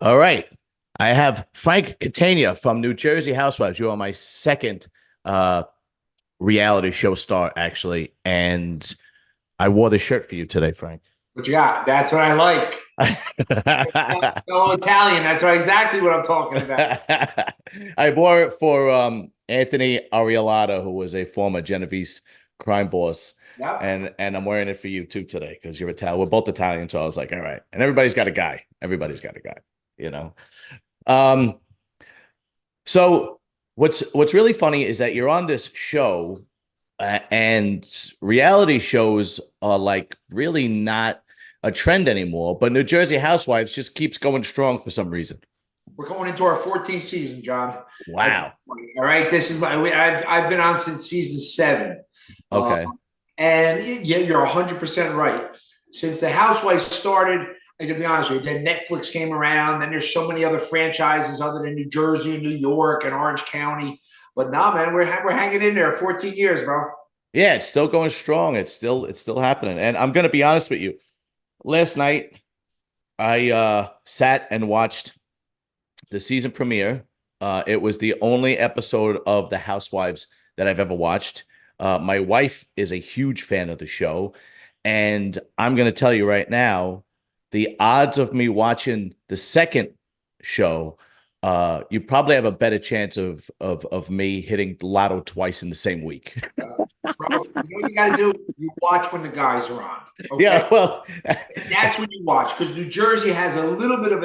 All right. I have Frank Catania from New Jersey Housewives. You are my second uh, reality show star, actually. And I wore the shirt for you today, Frank. What you got? That's what I like. Fellow Italian. That's exactly what I'm talking about. I wore it for Anthony Ariellata, who was a former Genovese crime boss. Yep. And I'm wearing it for you too today because you're Italian. We're both Italian, so I was like, all right. And everybody's got a guy. Everybody's got a guy, you know. Um, so what's really funny is that you're on this show, and reality shows are like really not a trend anymore. But New Jersey Housewives just keeps going strong for some reason. We're going into our 14th season, John. Wow. All right. This is I've been on since season 7. Uh, Okay. and yeah, you're 100% right. Since the Housewives started, I can be honest with you, then Netflix came around. Then there's so many other franchises other than New Jersey, New York, and Orange County. But nah, man, we're hanging in there 14 years, bro. Yeah, it's still going strong. It's still happening. And I'm gonna be honest with you. Last night I sat and watched the season premiere. It was the only episode of The Housewives that I've ever watched. My wife is a huge fan of the show, and I'm going to tell you right now, the odds of me watching the second show, you probably have a better chance of me hitting the lotto twice in the same week. Bro, you know what you got to do? You watch when the guys are on. Okay. Yeah, well, That's when you watch because New Jersey has a little bit of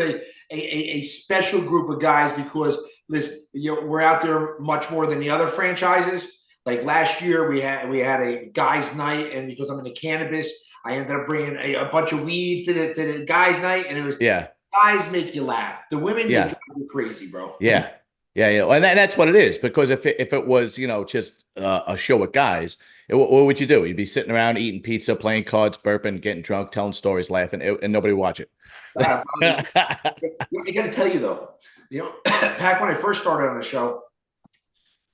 a special group of guys because listen, we're out there much more than the other franchises. Like last year, we had a guys' night, and because I'm in the cannabis, I ended up bringing a bunch of weed to the guys' night, and it was yeah, guys make you laugh. The women they yeah. drive you crazy, bro. Yeah. Yeah, yeah. And that's what it is. Because if it was, just a show with guys, what would you do? You'd be sitting around eating pizza, playing cards, burping, getting drunk, telling stories, laughing, and nobody would watch it. I got to tell you though, back when I first started on the show,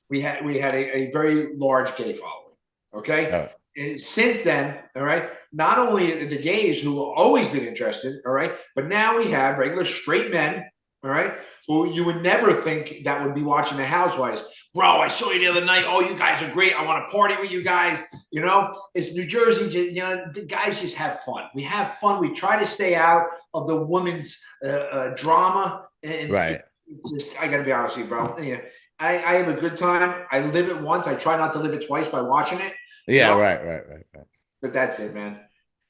we had a very large gay following. Okay. Oh, And since then, all right, not only the gays who have always been interested, all right, but now we have regular straight men, all right, who you would never think that would be watching the Housewives. Bro, I saw you the other night. Oh, you guys are great. I want to party with you guys. It's New Jersey. The guys just have fun. We have fun. We try to stay out of the women's drama. And right. it's just, I got to be honest with you, bro. Yeah, I have a good time. I live it once. I try not to live it twice by watching it. You Yeah, know, right, right, right, right. but that's it, man.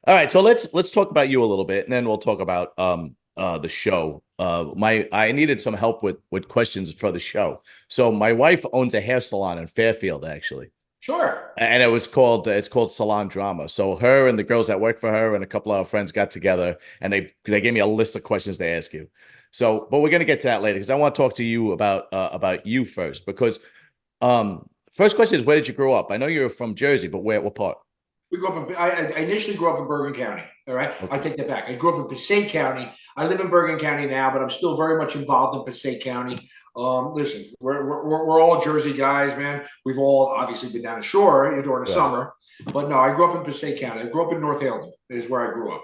All right, so let's talk about you a little bit, and then we'll talk about the show. I needed some help with questions for the show. So my wife owns a hair salon in Fairfield, actually. Sure. And it's called Salon Drama. So her and the girls that work for her and a couple of our friends got together and they gave me a list of questions to ask you. So, but we're gonna get to that later because I want to talk to you about you first. Because first question is, where did you grow up? I know you're from Jersey, but what part? We grew up in, I initially grew up in Bergen County. All right. I Okay. take that back. I grew up in Passaic County. I live in Bergen County now, but I'm still very much involved in Passaic County. Listen, we're all Jersey guys, man. We've all obviously been down the shore during the Right. summer. But no, I grew up in Passaic County. I grew up in North Haledon, is where I grew up.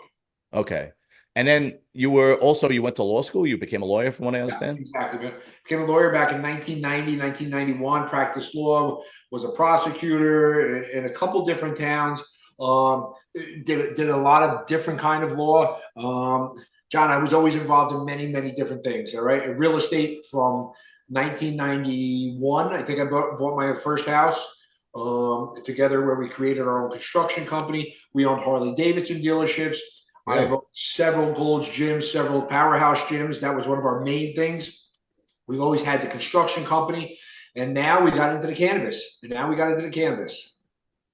Okay. And then you went to law school. You became a lawyer, from what I Yeah, understand. exactly. Man. Became a lawyer back in 1990, 1991. Practiced law, was a prosecutor in a couple different towns. Did a lot of different kind of law. John, I was always involved in many, many different things. All right, real estate from 1991. I think I bought my first house together, where we created our own construction company. We owned Harley Davidson dealerships. I've Really? owned several Gold's gyms, several powerhouse gyms. That was one of our main things. We've always had the construction company, and now we got into the cannabis. And now we got into the cannabis.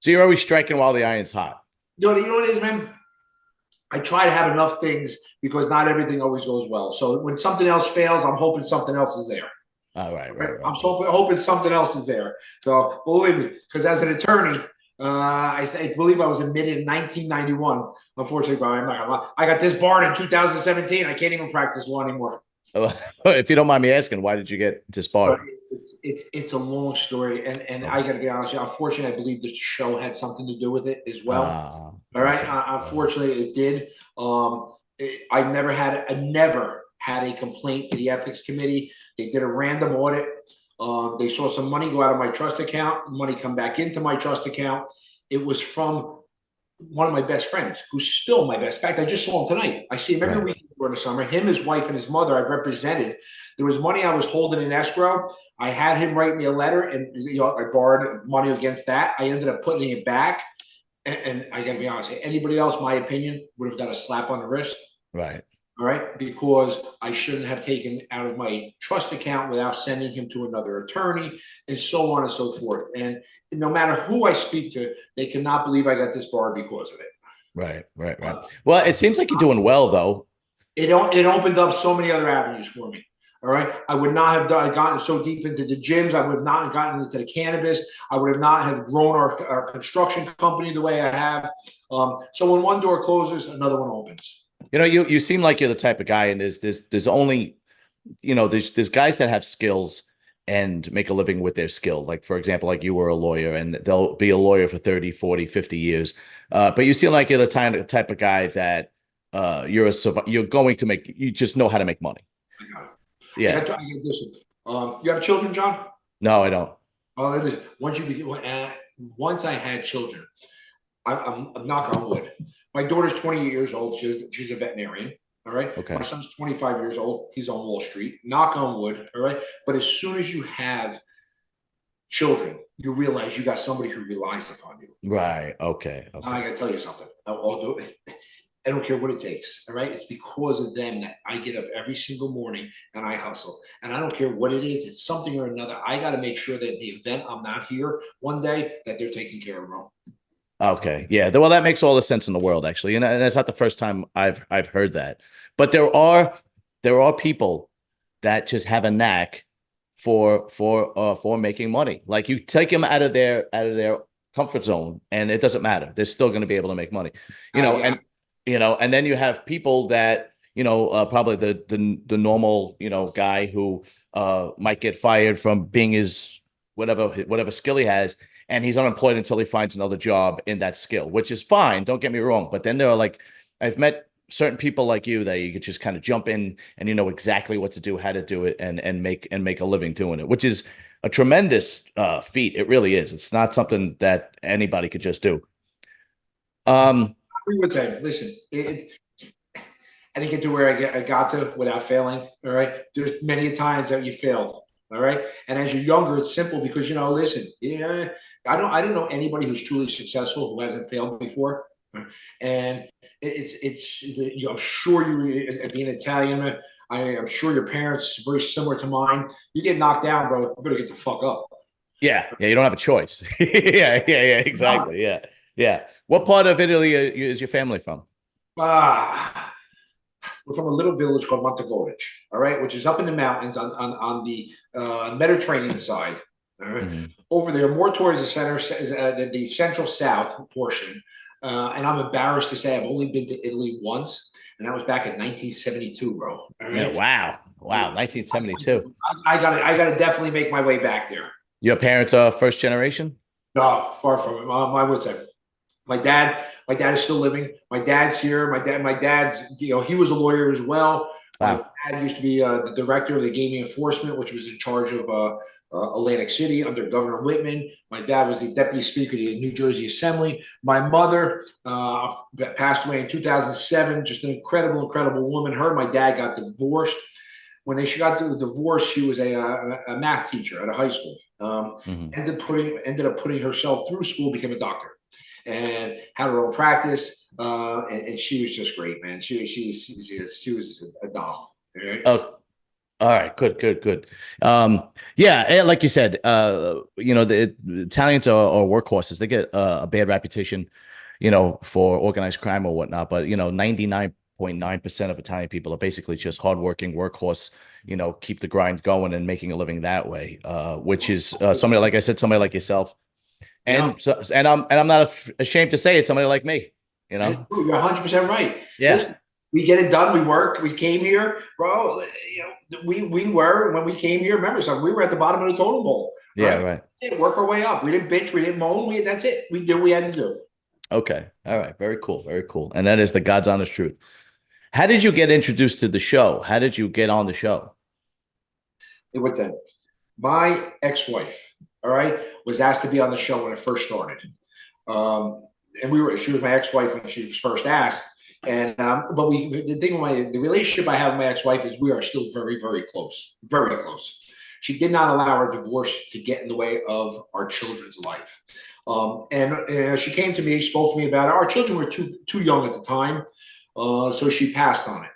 So you're always striking while the iron's hot. You know what it is, man? I try to have enough things because not everything always goes well. So when something else fails, I'm hoping something else is there. All right, Right? right, right, I'm right. hoping something else is there. So believe me, because as an attorney, I believe I was admitted in 1991. Unfortunately, but I'm not gonna lie. I got disbarred in 2017. I can't even practice law anymore. If you don't mind me asking, why did you get But disbarred? it's a long story, and I Okay. got to be honest. With you, unfortunately, I believe the show had something to do with it as well. All right. Okay. All right. Unfortunately, it did. I never had a complaint to the ethics committee. They did a random audit. They saw some money go out of my trust account, money come back into my trust account. It was from one of my best friends, who's still my best. In fact, I just saw him tonight. I see him every week during the summer. Him, his wife, and his mother I've represented. There was money I was holding in escrow. I had him write me a letter, and I borrowed money against that. I ended up putting it back. And I got to be honest, anybody else, my opinion, would have got a slap on the wrist. Right. All right. Because I shouldn't have taken out of my trust account without sending him to another attorney, and so on and so forth. And no matter who I speak to, they cannot believe I got this bar because of it. Right. Well, it seems like you're doing well, though. It opened up so many other avenues for me. All right. I would not have gotten so deep into the gyms. I would have not gotten into the cannabis. I would have not have grown our construction company the way I have. So when one door closes, another one opens. You seem like you're the type of guy, and there's only, there's guys that have skills and make a living with their skill. Like, for example, like you were a lawyer, and they'll be a lawyer for 30, 40, 50 years. But you seem like you're the type of guy that you're you just know how to make money. Yeah. Listen, you have children, John? No, I don't. Oh, once I had children, I'm knock on wood. My daughter's 28 years old. She's a veterinarian. All right. Okay. My son's 25 years old. He's on Wall Street. Knock on wood. All right. But as soon as you have children, you realize you got somebody who relies upon you. Right. Okay. I got to tell you something. I don't care what it takes. All right. It's because of them that I get up every single morning and I hustle. And I don't care what it is. It's something or another. I got to make sure that the event I'm not here one day, that they're taking care of them. Okay. Yeah. Well, that makes all the sense in the world, actually. And it's not the first time I've heard that. But there are people that just have a knack for making money. Like, you take them out of their comfort zone, and it doesn't matter. They're still going to be able to make money. And then you have people that, probably the normal, guy who might get fired from being his whatever skill he has, and he's unemployed until he finds another job in that skill, which is fine. Don't get me wrong. But then there are, like, I've met certain people like you that you could just kind of jump in and you know exactly what to do, how to do it, and make a living doing it, which is a tremendous feat. It really is. It's not something that anybody could just do. We would say, listen, I didn't get to where I got to without failing. All right. There's many times that you failed. All right. And as you're younger, it's simple because, listen, I don't know anybody who's truly successful who hasn't failed before. And I'm sure you, being Italian, I'm sure your parents are very similar to mine. You get knocked down, bro, you better get the fuck up. Yeah. You don't have a choice. Yeah, exactly. Yeah. What part of Italy is your family from? We're from a little village called Montagorich, all right, which is up in the mountains on the Mediterranean side. All right? Mm-hmm. Over there, more towards the center, the central south portion. And I'm embarrassed to say I've only been to Italy once, and that was back in 1972, bro. Right? Yeah, wow, 1972. I gotta definitely make my way back there. Your parents are first generation? No, far from it. I would say my dad is still living. My dad's here. My dad's, he was a lawyer as well. Wow. My dad used to be the director of the gaming enforcement, which was in charge of Atlantic City under Governor Whitman. My dad was the deputy speaker of the New Jersey Assembly. My mother passed away in 2007. Just an incredible woman. Her and my dad got divorced. When she got to the divorce, she was a math teacher at a high school. Ended up putting herself through school, became a doctor, and had her own practice. And she was just great, man. She was a doll. Right? Oh. All right, good. Yeah, like you said, the Italians are workhorses. They get a bad reputation, for organized crime or whatnot. But 99.9% of Italian people are basically just hardworking workhorse. Keep the grind going and making a living that way. Which is somebody, like I said, somebody like yourself, and I'm not ashamed to say it. Somebody like me, You're 100% right. Yeah. Listen, we get it done. We work. We came here, bro. We were, when we came here, remember something, we were at the bottom of the totem pole. Yeah, right. We didn't work our way up. We didn't bitch. We didn't moan. That's it. We did what we had to do. Okay. All right. Very cool. And that is the God's honest truth. How did you get introduced to the show? How did you get on the show? What's that? My ex-wife, all right, was asked to be on the show when it first started. Um, and she was my ex-wife when she was first asked. And but the relationship I have with my ex-wife is we are still very, very close, very close. She did not allow our divorce to get in the way of our children's life. And she came to me, spoke to me about it. Our children were too young at the time, so she passed on it.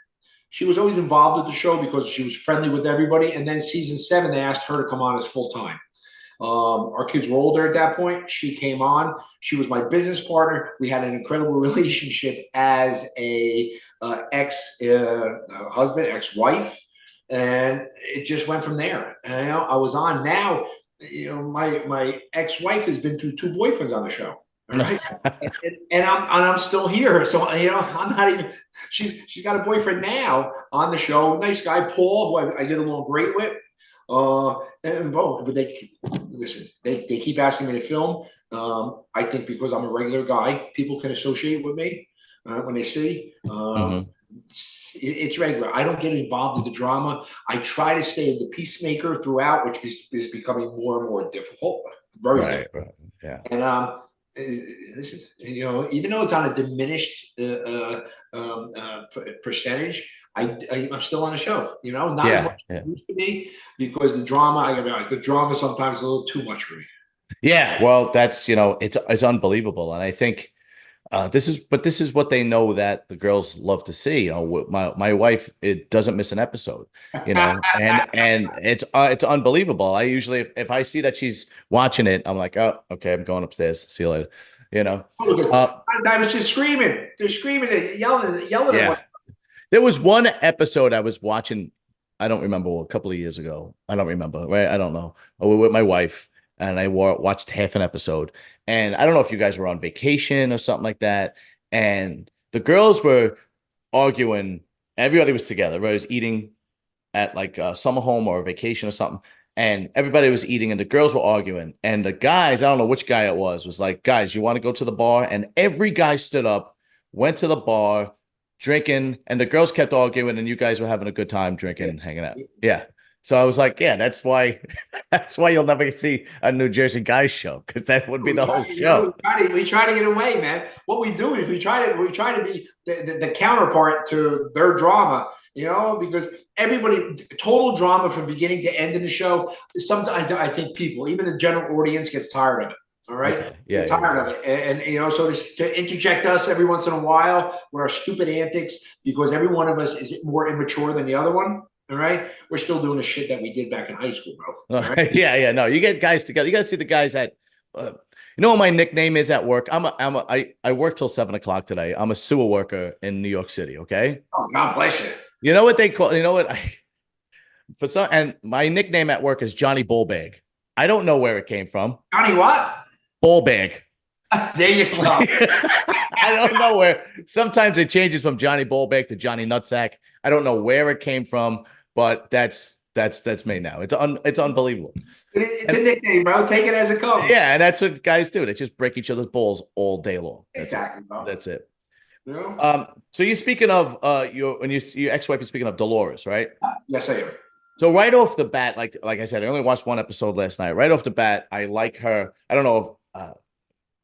She was always involved with the show because she was friendly with everybody. And then season 7, they asked her to come on as full time. Our kids were older at that point. She came on. She was my business partner. We had an incredible relationship as a ex-husband, ex-wife, and it just went from there. And I was on. Now, my ex-wife has been through 2 boyfriends on the show. All right. and I'm still here. So I'm not even. She's got a boyfriend now on the show. Nice guy, Paul, who I get along great with. But they listen. They keep asking me to film. I think because I'm a regular guy, people can associate with me when they see. It's regular. I don't get involved in the drama. I try to stay the peacemaker throughout, which is becoming more and more difficult. Very difficult. Right. Yeah. And listen, even though it's on a diminished percentage, I'm still on the show. Not as much as it used to be because the drama. I gotta be honest, the drama sometimes is a little too much for me. Yeah. Well, that's it's unbelievable, and I think this is what they know that the girls love to see. My wife, it doesn't miss an episode, and it's unbelievable. I usually, if I see that she's watching it, I'm like, oh, okay, I'm going upstairs. See you later. Sometimes it's just screaming. They're screaming and yelling. Yeah. There was one episode I was watching. I don't remember, a couple of years ago. I don't remember. Right? I don't know. I was with my wife, and I watched half an episode. And I don't know if you guys were on vacation or something like that. And the girls were arguing. Everybody was together. Everybody was eating at like a summer home or a vacation or something. And everybody was eating and the girls were arguing. And the guys, I don't know which guy it was like, guys, you want to go to the bar? And every guy stood up, went to the bar, drinking. And the girls kept arguing and you guys were having a good time drinking, hanging out. Yeah. So I was like, yeah, that's why you'll never see a New Jersey guys show, because that would be the whole show. We try to get away, man. What we do is we try to be the counterpart to their drama, because everybody total drama from beginning to end in the show. Sometimes I think people, even the general audience, gets tired of it. All right. Okay. Yeah. Tired of it. And so to interject us every once in a while with our stupid antics, because every one of us is more immature than the other one. All right. We're still doing the shit that we did back in high school, bro. Right? Yeah. No, you get guys together. You got to see the guys at, what my nickname is at work? I work till 7 o'clock today. I'm a sewer worker in New York City. Okay. Oh, God bless you. You know what they call, and my nickname at work is Johnny Bullbag. I don't know where it came from. Johnny what? Bullbag. There you go. I don't know where. Sometimes it changes from Johnny Bullbag to Johnny Nutsack. I don't know where it came from, but that's me now. It's unbelievable. It's a nickname, bro. Take it as it comes. Yeah, and that's what guys do. They just break each other's balls all day long. Exactly, bro. That's it. Yeah. So you're speaking of your ex-wife is speaking of Dolores, right? Yes, I am. So right off the bat, like I said, I only watched one episode last night. Right off the bat, I like her. I don't know if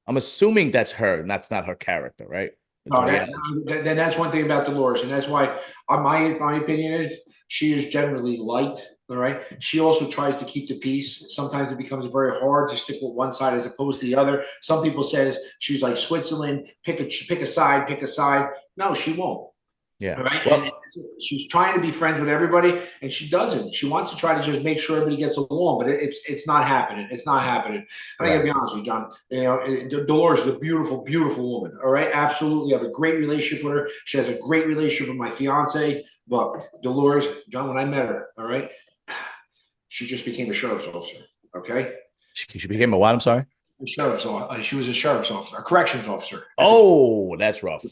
I'm assuming that's her, and that's not her character, right? Then that's one thing about Dolores, and that's why my opinion is she is generally liked. All right. She also tries to keep the peace. Sometimes it becomes very hard to stick with one side as opposed to the other. Some people says she's like Switzerland, pick a side. No, she won't. Yeah. All right. Well, she's trying to be friends with everybody, and she doesn't. She wants to try to just make sure everybody gets along, but it's not happening. It's not happening. I gotta be honest with you, John. Dolores is a beautiful, beautiful woman. All right. Absolutely. I have a great relationship with her. She has a great relationship with my fiance. But Dolores, John, when I met her, all right, she just became a sheriff's officer. Okay. She became a what? I'm sorry. A sheriff's officer. She was a sheriff's officer, a corrections officer. Oh, that's rough.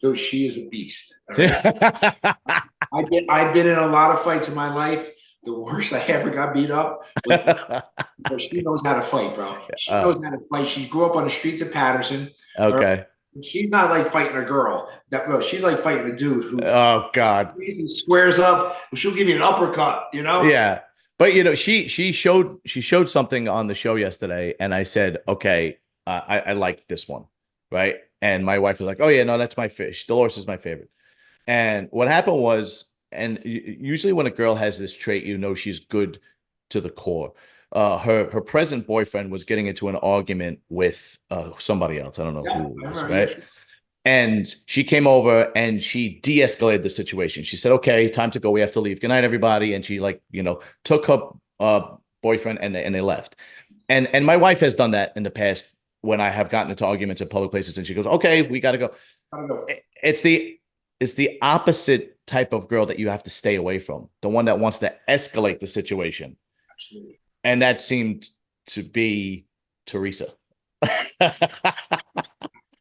So she is a beast. Right? I've been in a lot of fights in my life. The worst I ever got beat up. She knows how to fight, bro. She knows how to fight. She grew up on the streets of Patterson. Okay. She's not like fighting a girl. Well, she's like fighting a dude who Oh God. squares up. She'll give you an uppercut, you know? Yeah. But you know, she showed something on the show yesterday, and I said, okay, I like this one, right? And my wife was like, oh yeah, no, that's my fish. Dolores is my favorite. And what happened was, and usually when a girl has this trait, you know she's good to the core. Her present boyfriend was getting into an argument with somebody else. I don't know Yeah, who I it was, remember. Yeah, right? And she came over and she de-escalated the situation. She said, "Okay, time to go. We have to leave. Good night, everybody." And she, like, took her boyfriend, and they left. And my wife has done that in the past when I have gotten into arguments in public places, and she goes, "Okay, we got to go." gotta go. It's the opposite type of girl that you have to stay away from. The one that wants to escalate the situation, Absolutely. and that seemed to be Teresa.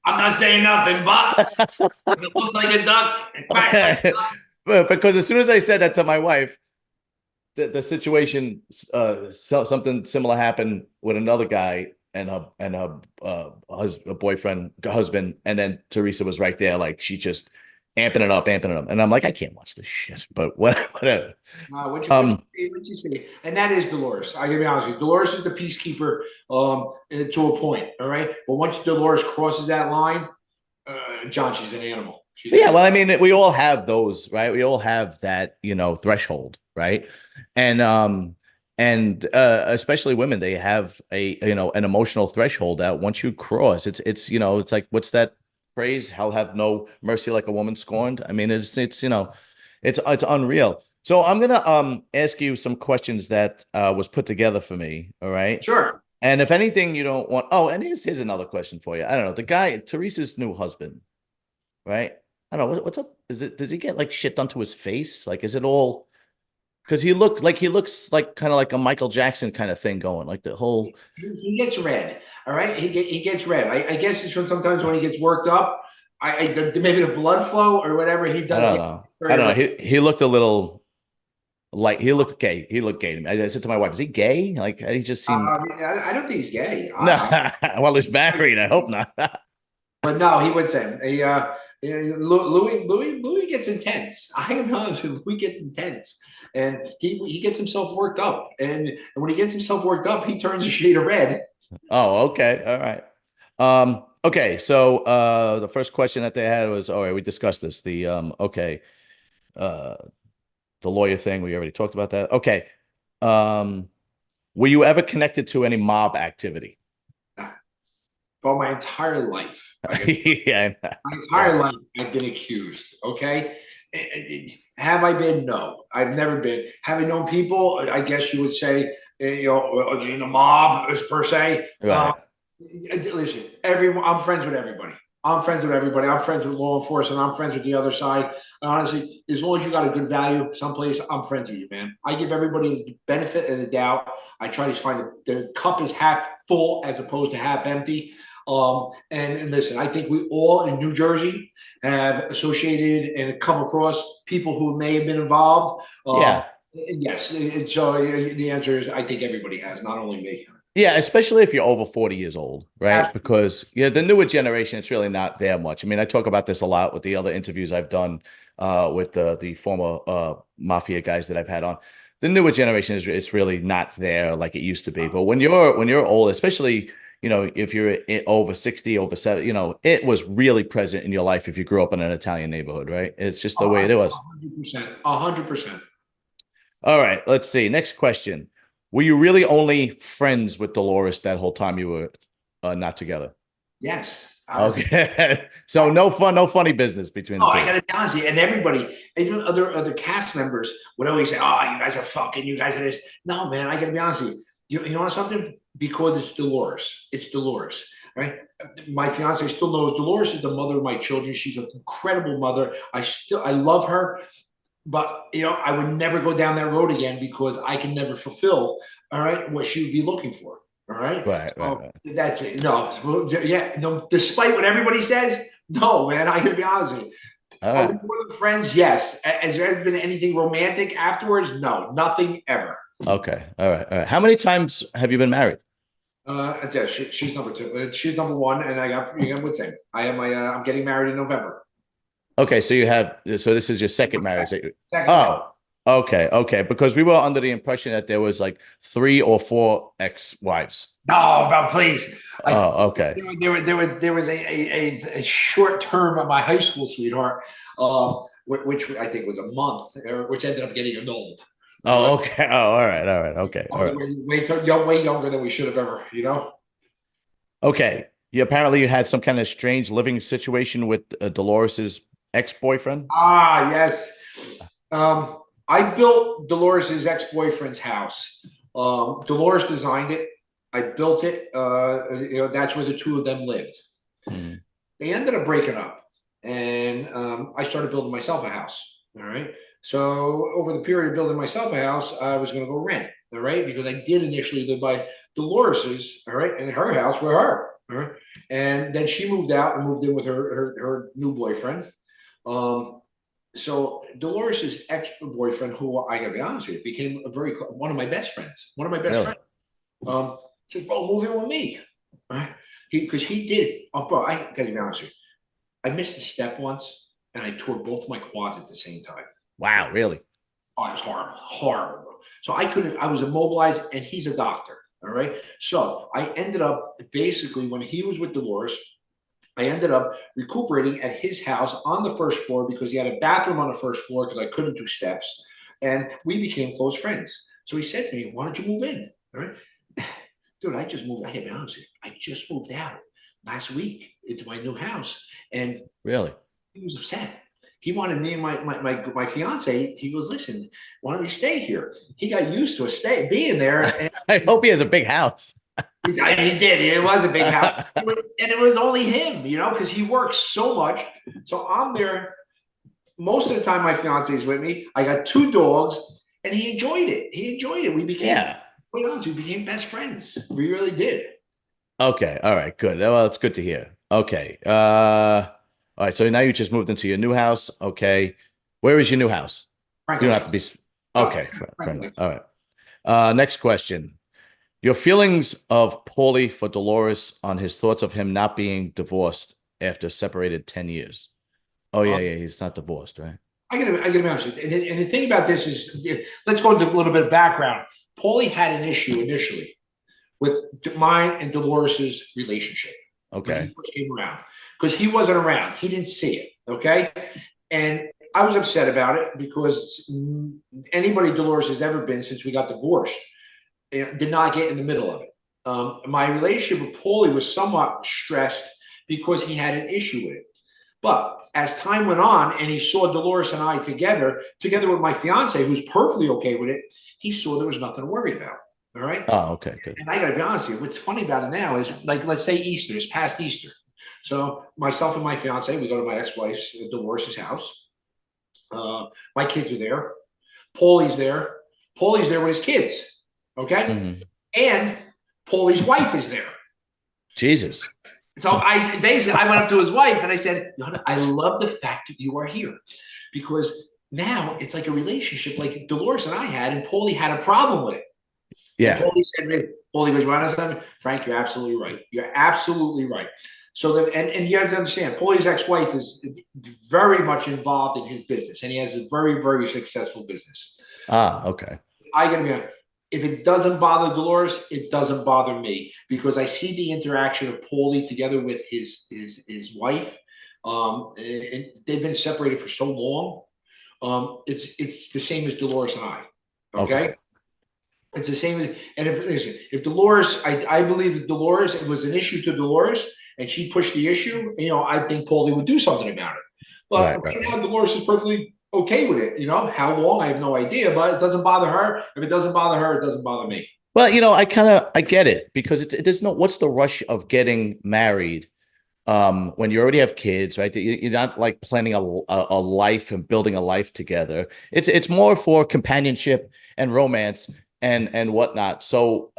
I'm not saying nothing, but it looks like a duck. It quacks like a duck. Because as soon as I said that to my wife, the situation, something similar happened with another guy and her boyfriend, husband, and then Teresa was right there, like she just amping it up, and I'm like, I can't watch this shit, but whatever. What you say? And that is Dolores. I gotta be honest with you. Dolores is the peacekeeper, to a point. All right. But once Dolores crosses that line, John, she's an animal. She's an Yeah, well, animal. I mean, we all have those, right? We all have that, threshold, right? And especially women, they have an emotional threshold that once you cross, it's like, what's that phrase? Hell have no mercy like a woman scorned. I mean, it's unreal. So I'm gonna ask you some questions that was put together for me, all right? Sure. And if anything you don't want, oh, and here's another question for you. I don't know, the guy, Teresa's new husband, right? I don't know what's up. Does he get like shit done to his face? Like, is it all because he looks like kind of like a Michael Jackson kind of thing going, like the whole. He gets red. All right. He gets red. I guess it's sometimes when he gets worked up. Maybe the blood flow or whatever he I does don't get know. I very don't know. red. He looked a little like he looked gay. He looked gay to me. I said to my wife, "Is he gay?" Like he just seemed. I don't think he's gay. No, well, he's married. I hope not. But no, he would say Louis gets intense. I am honest, Louis gets intense, and he gets himself worked up, and when he gets himself worked up, he turns a shade of red. Oh, okay, all right. Okay, so the first question that they had was, all right, we discussed this. Okay, uh, the lawyer thing, we already talked about that. Okay. Um, were you ever connected to any mob activity? But my entire life, Yeah. my Yeah. entire life, I've been accused. Okay, have I been? No, I've never been. Have I known people? I guess you would say, in the mob, per se. Right. Listen, everyone. I'm friends with everybody. I'm friends with everybody. I'm friends with law enforcement. I'm friends with the other side. Honestly, as long as you got a good value someplace, I'm friends with you, man. I give everybody the benefit of the doubt. I try to find the cup is half full as opposed to half empty. And listen, I think we all in New Jersey have associated and come across people who may have been involved. Yeah. Yes. So the answer is, I think everybody has, not only me. Yeah, especially if you're over 40 years old, right? Absolutely. Because yeah, the newer generation, it's really not there much. I mean, I talk about this a lot with the other interviews I've done with the former mafia guys that I've had on. The newer generation is it's really not there like it used to be. But when you're old, especially, if you're over 60, over 70, it was really present in your life if you grew up in an Italian neighborhood, right? It's just the way it was. 100%. 100%. All right, let's see. Next question. Were you really only friends with Dolores that whole time you were not together? Yes. Okay. So no fun, no funny business between the I two. got to be honest with you, and everybody, even other cast members would always say, "Oh, you guys are fucking. You guys are this." No, man, I got to be honest with you. You know something? Because it's Dolores. It's Dolores, right? My fiance still knows Dolores is the mother of my children. She's an incredible mother. I love her, but I would never go down that road again because I can never fulfill, all right, what she would be looking for. All right. Right, right, So right. that's it. No, yeah, no, despite what everybody says, no, man, I can be honest with you. All Are we right. more than friends? Yes. Has there ever been anything romantic afterwards? No, nothing ever. Okay. All right. All right. How many times have you been married? Yeah, she's number two. She's number one, and I got with same. I have my. I'm getting married in November. Okay, so this is your second marriage. Second marriage. Oh, okay, okay. Because we were under the impression that there was like 3 or 4 ex-wives. No, but please. Oh, okay. There was a short term of my high school sweetheart, which I think was a month, which ended up getting annulled. Oh, okay. Oh, all right, all right, okay, all right. Way younger than we should have ever, Okay. You had some kind of strange living situation with Dolores's ex-boyfriend. Ah, yes. I built Dolores's ex-boyfriend's house. Dolores designed it. I built it. That's where the two of them lived. Hmm. They ended up breaking up, and I started building myself a house. All right. So over the period of building myself a house, I was going to go rent. All right, because I did initially live by Dolores's. All right, and her house with her. All right, and then she moved out and moved in with her new boyfriend. So Dolores's ex-boyfriend, who I gotta be honest with you, became one of my best friends. One of my best Really? friends. Said, bro, move in with me. Right? Because he did. Oh, bro, I gotta be honest with you. I missed a step once, and I tore both my quads at the same time. Wow, really? Oh, it was horrible, horrible, bro. So I couldn't. I was immobilized, and he's a doctor. All right. So I ended up basically when he was with Dolores, I ended up recuperating at his house on the first floor because he had a bathroom on the first floor because I couldn't do steps. And we became close friends. So he said to me, why don't you move in? All right. Dude, I just moved. I gotta be honest with you. I just moved out last week into my new house. And Really? he was upset. He wanted me and my fiance. He goes, listen, why don't we stay here? He got used to being there. And I hope he has a big house. he did. It was a big house. And it was only him, because he works so much. So I'm there. Most of the time, my fiance is with me. I got 2 dogs, and he enjoyed it. He enjoyed it. We became, we became best friends. We really did. Okay. All right. Good. Well, it's good to hear. Okay. All right. So now you just moved into your new house. Okay. Where is your new house? You don't have to be. Okay. Fair enough. All right. Next question. Your feelings of Paulie for Dolores on his thoughts of him not being divorced after separated 10 years. Oh, yeah. He's not divorced, right? I gotta be honest with you. And the thing about this is, let's go into a little bit of background. Paulie had an issue initially with mine and Dolores's relationship. Okay. When he first came around, because he wasn't around, he didn't see it. Okay, and I was upset about it because anybody Dolores has ever been since we got divorced did not get in the middle of it. My relationship with Paulie was somewhat stressed because he had an issue with it. But as time went on and he saw Dolores and I together with my fiance, who's perfectly okay with it, he saw there was nothing to worry about. All right. Oh, okay, good. And I got to be honest with you, what's funny about it now is, like, let's say Easter, it's past Easter. So myself and my fiance, we go to my ex-wife's, Dolores's house. My kids are there. Paulie's there. Paulie's there with his kids. Okay. Mm-hmm. And Paulie's wife is there. Jesus. So I went up to his wife and I said, I love the fact that you are here, because now it's like a relationship like Dolores and I had, and Paulie had a problem with it. Yeah. And Paulie said to me, Paulie goes, "Well, son, Frank, you're absolutely right. You're absolutely right." So that, and you have to understand, Paulie's ex-wife is very much involved in his business, and he has a very, very successful business. Ah, okay. I gotta be honest. If it doesn't bother Dolores, it doesn't bother me, because I see the interaction of Paulie together with his wife. And they've been separated for so long. It's the same as Dolores and I. Okay. It's the same as, and if Dolores, I believe that Dolores, it was an issue to Dolores and she pushed the issue, I think Paulie would do something about it. But right now, Dolores is perfectly okay with it. How long, I have no idea, but it doesn't bother her. If it doesn't bother her, it doesn't bother me. Well, I get it, because there's what's the rush of getting married when you already have kids, right? You're not like planning a life and building a life together. It's more for companionship and romance and whatnot. So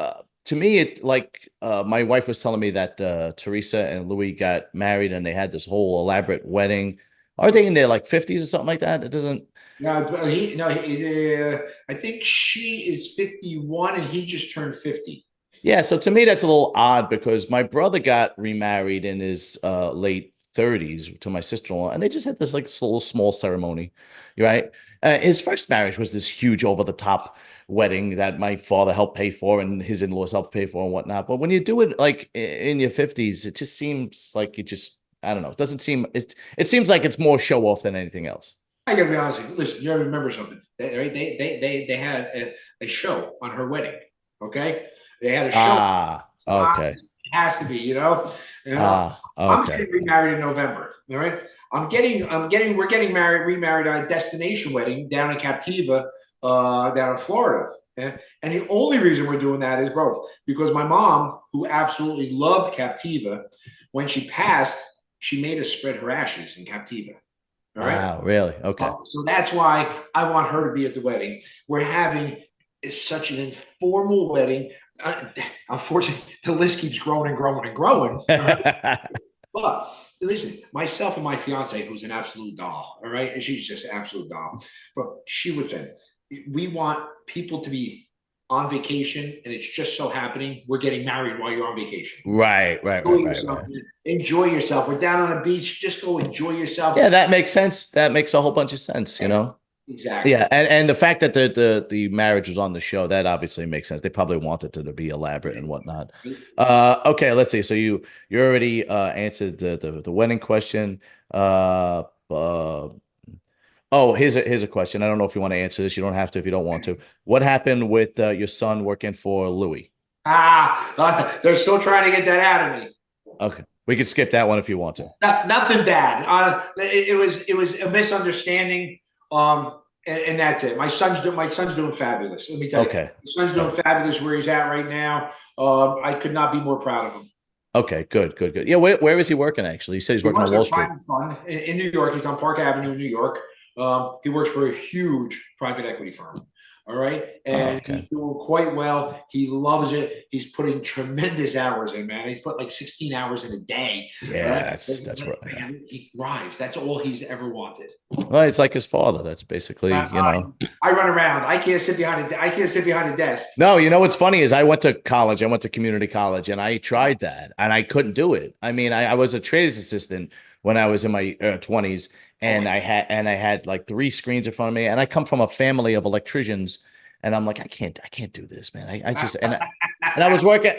to me, it my wife was telling me that Teresa and Louis got married and they had this whole elaborate wedding. Are they in their like 50s or something like that? It doesn't. No, I think she is 51 and he just turned 50. Yeah, so to me that's a little odd because my brother got remarried in his late 30s to my sister-in-law, and they just had this like little small ceremony, right? His first marriage was this huge over-the-top wedding that my father helped pay for and his in-laws helped pay for and whatnot. But when you do it like in your 50s, it just seems like you just I don't know. It doesn't seem it seems like it's more show off than anything else. I gotta be honest with you. Listen, you gotta remember something. They had a show on her wedding. Okay, they had a show. Ah, So okay. it has to be, you know. Ah, I'm okay. getting remarried in November. All right, we're getting remarried on a destination wedding down in Captiva, down in Florida. And the only reason we're doing that is, bro, because my mom, who absolutely loved Captiva, when she passed, she made us spread her ashes in Captiva. All right. Wow, really? Okay. So that's why I want her to be at the wedding. We're having such an informal wedding. Unfortunately, the list keeps growing and growing and growing. All right? But listen, myself and my fiance, who's an absolute doll, all right, and she's just an absolute doll. But she would say, we want people to be on vacation, and it's just so happening we're getting married while you're on vacation. Right, right, Enjoy right, right, yourself. right. Enjoy yourself. We're down on a beach. Just go enjoy yourself. Yeah, that makes sense. That makes a whole bunch of sense, you know? Exactly. Yeah, and the fact that the marriage was on the show, that obviously makes sense. They probably wanted it to be elaborate and whatnot. Okay, let's see. So you already answered the wedding question. Uh oh, here's a question. I don't know if you want to answer this. You don't have to if you don't want to. What happened with your son working for Louis? They're still trying to get that out of me. Okay, we could skip that one if you want to. Nothing bad. It was a misunderstanding. And that's it. My son's doing fabulous. Let me tell you, Okay. my son's doing fabulous where he's at right now. I could not be more proud of him. Okay, good, good, good. Yeah, where is he working actually? He said he's He working on works Wall at Street. Private Fund in New York. He's on Park Avenue in New York. He works for a huge private equity firm. All right. Oh, And he's okay. doing quite well. He loves it. He's putting tremendous hours in, man. He's put like 16 hours in a day. All right. Yeah, that's right. Yeah. He thrives. That's all he's ever wanted. Well, it's like his father. That's basically, you know. I run around. I can't sit behind I can't sit behind a desk. No, you know what's funny is I went to college. I went to community college, and I tried that, and I couldn't do it. I mean, I was a trader's assistant when I was in my 20s, and I had like three screens in front of me, and I come from a family of electricians, and I'm like, I can't do this, man. I just and I was working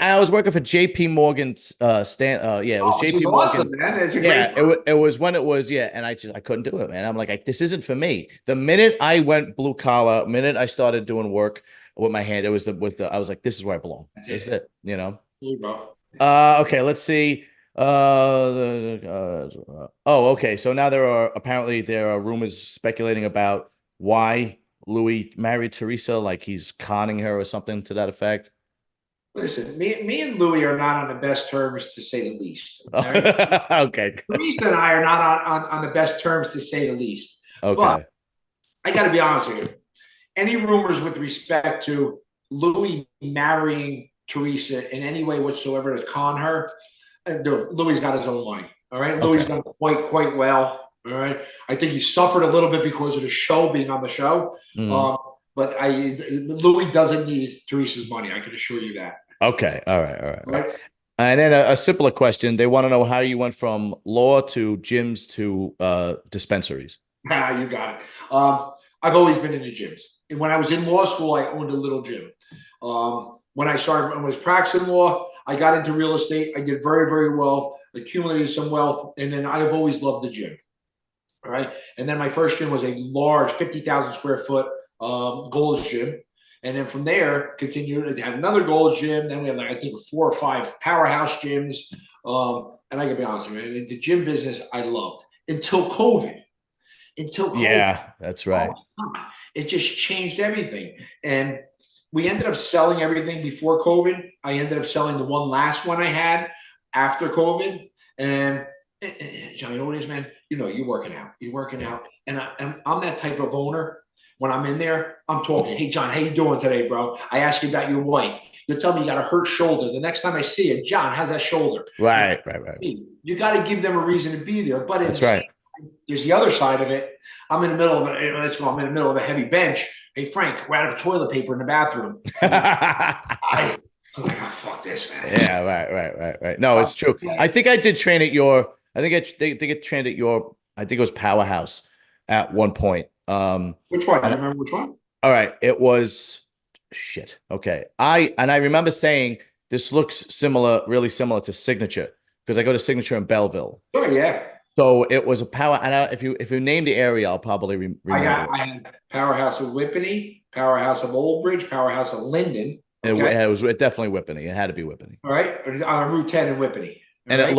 for JP Morgan's yeah, it was JP Morgan. Awesome, man. It's a Yeah, great it was when it was, yeah, and I couldn't do it, man. I'm like, this isn't for me. The minute I went blue collar, minute I started doing work with my hand, it was I was like, this is where I belong. This is it, you know. Okay, let's see. Oh, okay. So now there are rumors speculating about why Louis married Teresa, like he's conning her or something to that effect. Listen, me and Louis are not on the best terms, to say the least. Okay. Teresa and I are not on the best terms, to say the least. Okay. But I got to be honest with you. Any rumors with respect to Louis marrying Teresa in any way whatsoever to con her, Louis got his own money. All right. Okay. Louis done quite well. All right. I think he suffered a little bit because of the show being on the show. But Louis doesn't need Teresa's money. I can assure you that. Okay. All right. And then a simpler question. They want to know how you went from law to gyms to dispensaries. You got it. I've always been into gyms. And when I was in law school, I owned a little gym. When I was practicing law, I got into real estate. I did very well, accumulated some wealth, and then I've always loved the gym. All right. And then my first gym was a large 50,000 square foot Gold's Gym. And then from there, continued to have another Gold's Gym. Then we had, like, I think, 4 or 5 powerhouse gyms. And I can be honest with you, the gym business I loved until COVID. Yeah, that's right. Oh, it just changed everything. And we ended up selling everything before COVID. I ended up selling the last one I had after COVID. And John, you know what it is, man? You're working out. And I'm that type of owner. When I'm in there, I'm talking, hey, John, how you doing today, bro? I ask you about your wife. You tell me you got a hurt shoulder. The next time I see you, John, how's that shoulder? Right. You got to give them a reason to be there. But that's right. There's the other side of it. I'm in the middle of a heavy bench. Hey, Frank, we're out of toilet paper in the bathroom. I I'm like, oh, fuck this, man. Yeah, right. No, it's true. I think I did train at your. I think they get trained at your. I think it was Powerhouse at one point. Which one? Do you And remember which one? all right, it was shit. Okay, I remember saying this looks similar, really similar to Signature because I go to Signature in Belleville. Sure, yeah. So it was a power. And if you name the area, I'll probably remember it. I had Powerhouse of Whippany, Powerhouse of Old Bridge, Powerhouse of Linden. Okay. It was definitely Whippany. It had to be Whippany. All right. On Route 10 in Whippany. All And right.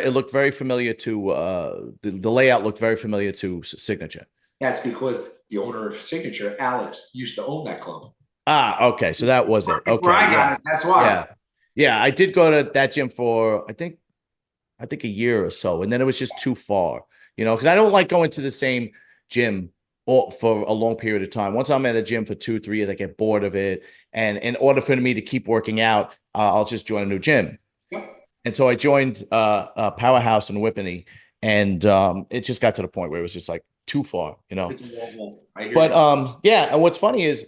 it looked very familiar to the layout looked very familiar to Signature. That's because the owner of Signature, Alex, used to own that club. Ah, okay. So that was it. Before Okay, I got yeah. it. That's why. Yeah. Yeah, I did go to that gym for I think a year or so, and then it was just too far, because I don't like going to the same gym for a long period of time. Once I'm at a gym for 2, 3 years, I get bored of it. And in order for me to keep working out, I'll just join a new gym. Yep. And so I joined Powerhouse in Whippany, and it just got to the point where it was just like too far. It's a wall. I hear But you. yeah, and what's funny is,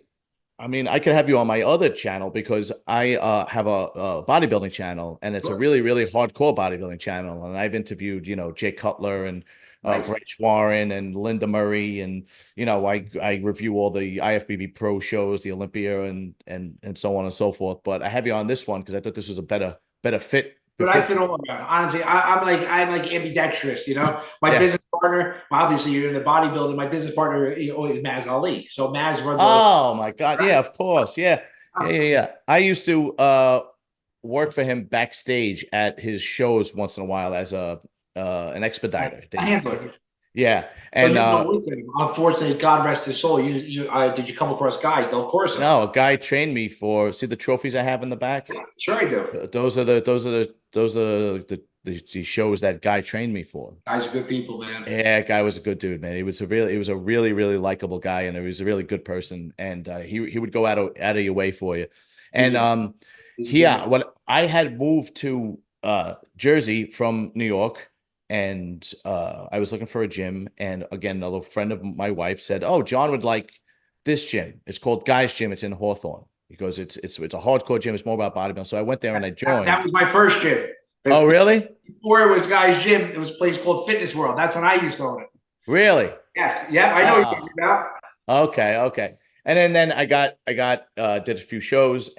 I mean, I could have you on my other channel because I have a bodybuilding channel, and it's a Sure. really, really hardcore bodybuilding channel. And I've interviewed, Jay Cutler and Nice. Bryce Warren and Linda Murray, and I review all the IFBB Pro shows, the Olympia, and so on and so forth. But I have you on this one because I thought this was a better fit. But I fit all around. Honestly, I'm like ambidextrous. My Yeah. business partner. Well, obviously, you're in the bodybuilding. My business partner is Maz Ali. So Maz runs all. Oh my God. Right? Yeah, of course. Yeah. Yeah. I used to work for him backstage at his shows once in a while as an expediter. A handler. Yeah. But And unfortunately, God rest his soul. Did you come across Guy Del Corso? no, a guy trained me for see the trophies I have in the back? Yeah, sure I do. Those are the shows that guy trained me for. Guys are good people, man. Yeah, guy was a good dude, man. He was a really, really likable guy, and he was a really good person. And he would go out of your way for you. He's And a, he's a good yeah, man. when I had moved to Jersey from New York, and I was looking for a gym, and again, another friend of my wife said, "Oh, John would like this gym. It's called Guy's Gym. It's in Hawthorne because it's a hardcore gym. It's more about bodybuilding." So I went there and I That joined. was my first gym. Oh, really? Before it was Guy's Gym, it was a place called Fitness World. That's when I used to own it. Really? Yes. Yeah, I know what you're Ah, talking about. okay. And then I did a few shows,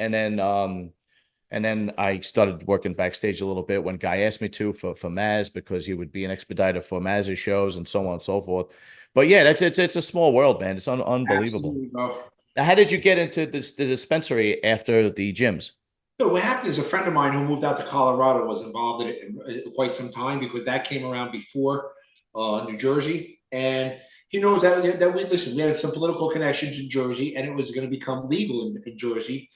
and then I started working backstage a little bit when Guy asked me to for Maz because he would be an expediter for Maz's shows and so on and so forth. But yeah, it's a small world, man. It's unbelievable. Absolutely, bro. Now, how did you get into the dispensary after the gyms? So what happened is a friend of mine who moved out to Colorado was involved in it quite some time because that came around before New Jersey. And he knows that we had some political connections in Jersey and it was going to become legal in Jersey.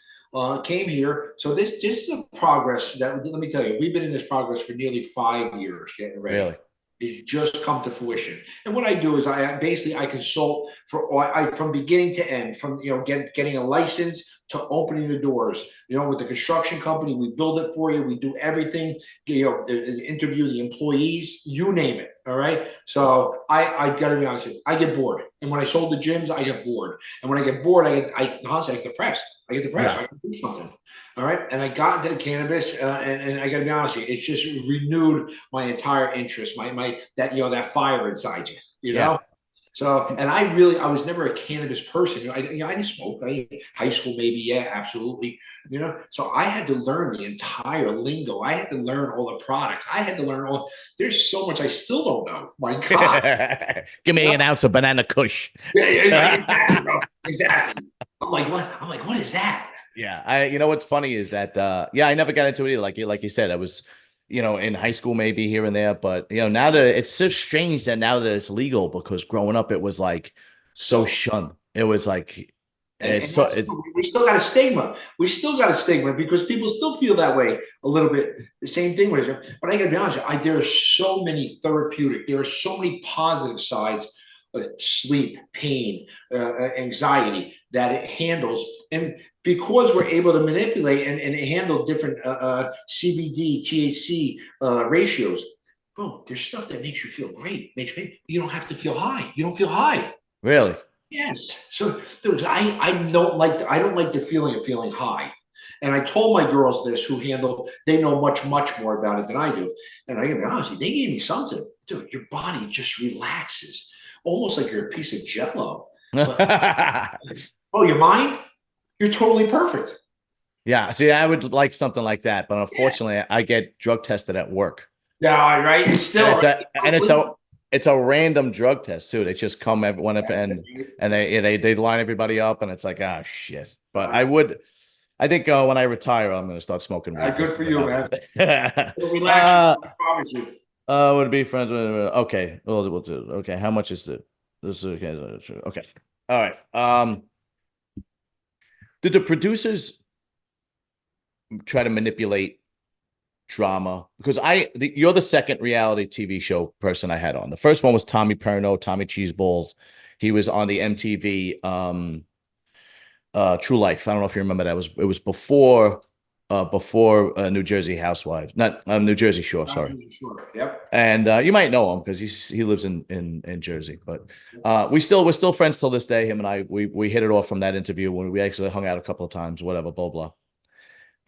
Came here. So this is a progress that, let me tell you, we've been in this progress for nearly 5 years getting ready. Really? It's just come to fruition. And what I do is I consult from beginning to end, from getting a license to opening the doors. With the construction company, we build it for you. We do everything. Interview the employees, you name it. All right. So I gotta be honest with you, I get bored. And when I sold the gyms, I get bored. And when I get bored, honestly, I get depressed. I get depressed. Yeah. I can do something. All right. And I got into the cannabis, and I got to be honest with you, it's just renewed my entire interest, that fire inside you, Yeah. So, and I was never a cannabis person. I didn't smoke. High school, maybe. Yeah, absolutely. So I had to learn the entire lingo. I had to learn all the products. I had to learn there's so much I still don't know. My God. Give me an ounce of banana kush. Yeah, exactly, bro. Exactly. I'm like, what is that? Yeah, what's funny is that yeah, I never got into it either. Like you said, I was, in high school maybe here and there, but now that it's so strange that now that it's legal because growing up it was like so shunned. It was like we still got a stigma. We still got a stigma because people still feel that way a little bit. The same thing with it. But I got to be honest, there are so many therapeutic. There are so many positive sides. Sleep, pain, anxiety that it handles. And because we're able to manipulate and handle different CBD, THC ratios, bro, there's stuff that makes you feel great. You don't have to feel high. You don't feel high. really. Yes. So, dude, I don't like the feeling of feeling high. And I told my girls this who handle, they know much, much more about it than I do. And I gotta be honest, they gave me something. Dude, your body just relaxes, almost like you're a piece of jello. But oh, your mind? You're totally perfect. Yeah, see, I would like something like that, but Yes. unfortunately, I get drug tested at work. Yeah, right. It's And still right. it's a random drug test too. They just come every one of That's it, right? and they line everybody up, and it's like, ah, shit. But Uh, I think when I retire, I'm gonna start smoking weed. Good for you, man. It'll relax you. uh I promise you. would be friends with okay. We'll do okay. How much is it? This is okay. Okay. All right. Did the producers try to manipulate drama? Because you're the second reality TV show person I had on. The first one was Tommy Perno, Tommy Cheeseballs. He was on the MTV True Life. I don't know if you remember that. It was before New Jersey Housewives, not New Jersey Shore, Not sorry. too sure. Yep. And you might know him because he lives in Jersey. But we're still friends till this day. Him and I we hit it off from that interview when we actually hung out a couple of times, whatever, blah blah.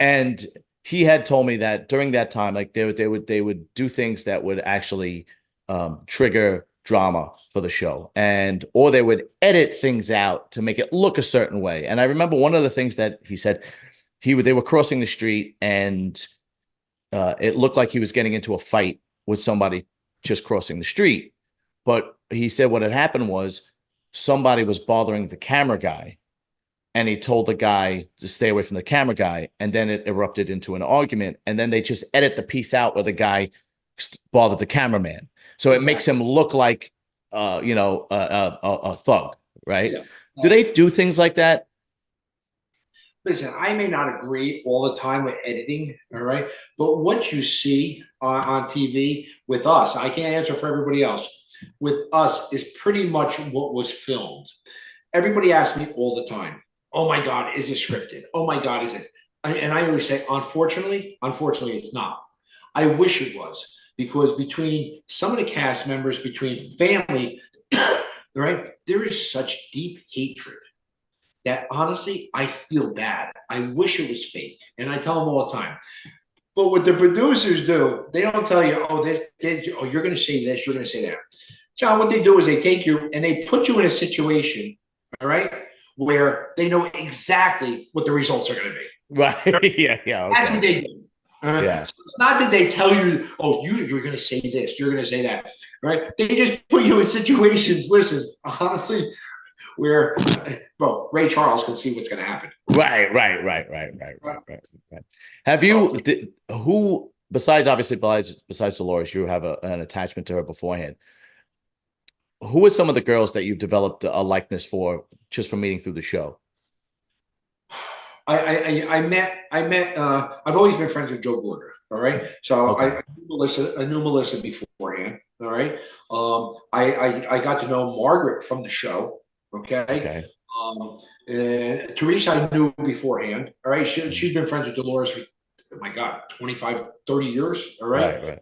And he had told me that during that time, like they would do things that would actually trigger drama for the show, and or they would edit things out to make it look a certain way. And I remember one of the things that he said, they were crossing the street and it looked like he was getting into a fight with somebody just crossing the street. But he said what had happened was somebody was bothering the camera guy, and he told the guy to stay away from the camera guy, and then it erupted into an argument, and then they just edit the piece out where the guy bothered the cameraman, so it makes him look like a thug, right? Yeah. Do they do things like that? Listen, I may not agree all the time with editing, all right, but what you see on TV with us, I can't answer for everybody else. With us is pretty much what was filmed. Everybody asks me all the time, "Oh my God, is it scripted? Oh my God, is it?" And I always say, unfortunately, it's not. I wish it was, because between some of the cast members, between family, right, there is such deep hatred that honestly, I feel bad. I wish it was fake. And I tell them all the time. But what the producers do, they don't tell you, oh, you're going to say this, you're going to say that. John, what they do is they take you and they put you in a situation, all right, where they know exactly what the results are going to be. Right. Yeah. Okay. That's what they do. Yeah. So it's not that they tell you, oh, you're going to say this, you're going to say that, right? They just put you in situations, listen, honestly, where, well, Ray Charles can see what's going to happen. Right. Have you, who, besides Dolores, you have an attachment to her beforehand. Who are some of the girls that you've developed a likeness for just from meeting through the show? I met, I've always been friends with Joe Gorga. All right. So Okay. I knew Melissa beforehand. All right. I got to know Margaret from the show. Okay. And Teresa I knew beforehand. All right. She's been friends with Dolores for, oh my God, 25, 30 years. All right. Right.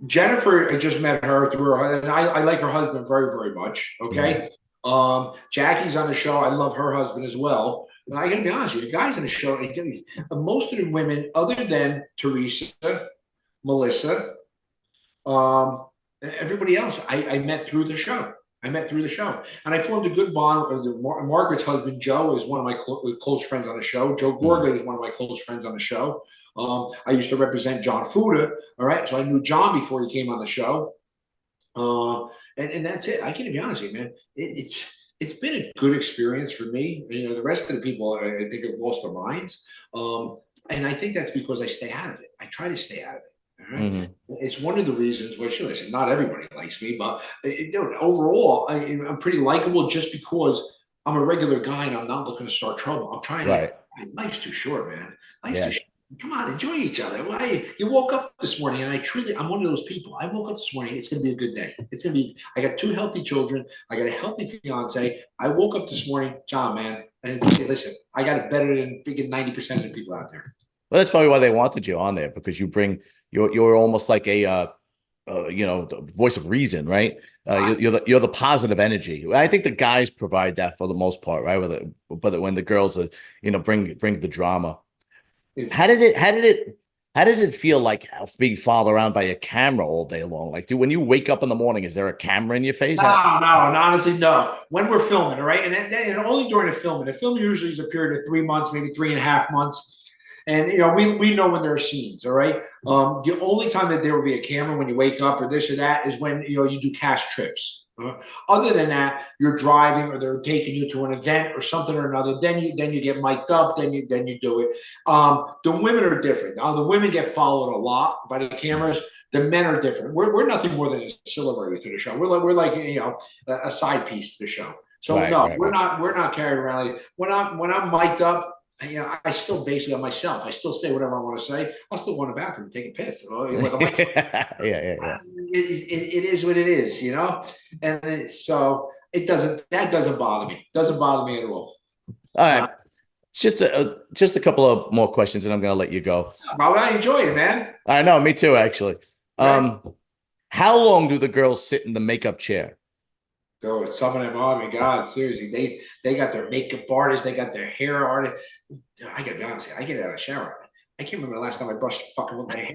Jennifer, I just met her through her, and I like her husband very, very much. Okay. Jackie's on the show. I love her husband as well. I gotta be honest with you, the guys on the show, most of the women, other than Teresa, Melissa, everybody else, I met through the show. And I formed a good bond. Margaret's husband, Joe, is one of my close friends on the show. Joe Gorga is one of my close friends on the show. I used to represent John Fuda. All right. So I knew John before he came on the show. And that's it. I can be honest with you, man. It's been a good experience for me. You know, the rest of the people, I think, have lost their minds. And I think that's because I stay out of it. I try to stay out of it. All right? It's one of the reasons, which, listen, not everybody likes me, but overall, I'm pretty likable just because I'm a regular guy and I'm not looking to start trouble. I'm trying to, life's too short, man. Life's too short. Come on, enjoy each other. Why you woke up this morning, and I'm one of those people. I woke up this morning. It's going to be a good day. It's going to be. I got 2 healthy children. I got a healthy fiance. I woke up this morning, John, man. And listen, I got it better than freaking 90% of the people out there. Well, that's probably why they wanted you on there, because you're almost like a the voice of reason, right? You're the positive energy. I think the guys provide that for the most part, right? But when the girls are, bring the drama. How did it? How does it feel like being followed around by a camera all day long? Like, when you wake up in the morning, is there a camera in your face? No, honestly, no. When we're filming, all right, and only during the filming. The film usually is a period of 3 months, maybe 3.5 months. And we know when there are scenes, all right. The only time that there will be a camera when you wake up or this or that is when you do cast trips. Other than that, you're driving or they're taking you to an event or something or another. Then you get mic'd up. Then you do it. The women are different. The women get followed a lot by the cameras. The men are different. We're nothing more than a ancillary to the show. We're like a side piece to the show. So we're not carried around. Like, when I'm mic'd up, I still basically am myself. I still say whatever I want to say. I'll still go in the bathroom and take a piss. It is what it is, and so that doesn't bother me. Doesn't bother me at all. All right. Just a couple of more questions, and I'm going to let you go. I enjoy it, man. I know, me too, actually. Right. How long do the girls sit in the makeup chair? Dude, some of them, oh my God, seriously, they got their makeup artists, they got their hair artist. I gotta be honest, I get out of the shower. I can't remember the last time I brushed fucking with my hair.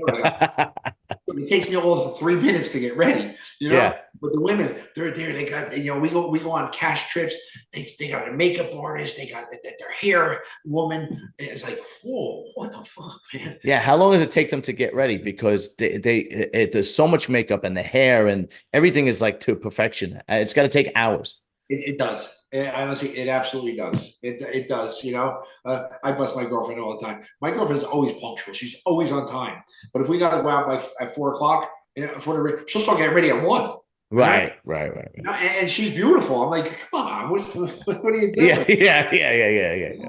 It takes me almost 3 minutes to get ready, Yeah. But the women, they're there. They got, we go on cash trips. They got a makeup artist. They got their hair woman. It's like, whoa, what the fuck, man? Yeah. How long does it take them to get ready? Because there's so much makeup and the hair and everything is like to perfection. It's got to take hours. It does. Honestly, it absolutely does. It does. I bust my girlfriend all the time. My girlfriend is always punctual. She's always on time. But if we got to go out at 4 o'clock, she'll start getting ready at 1. Right. And she's beautiful. I'm like, come on, what are you doing? Yeah.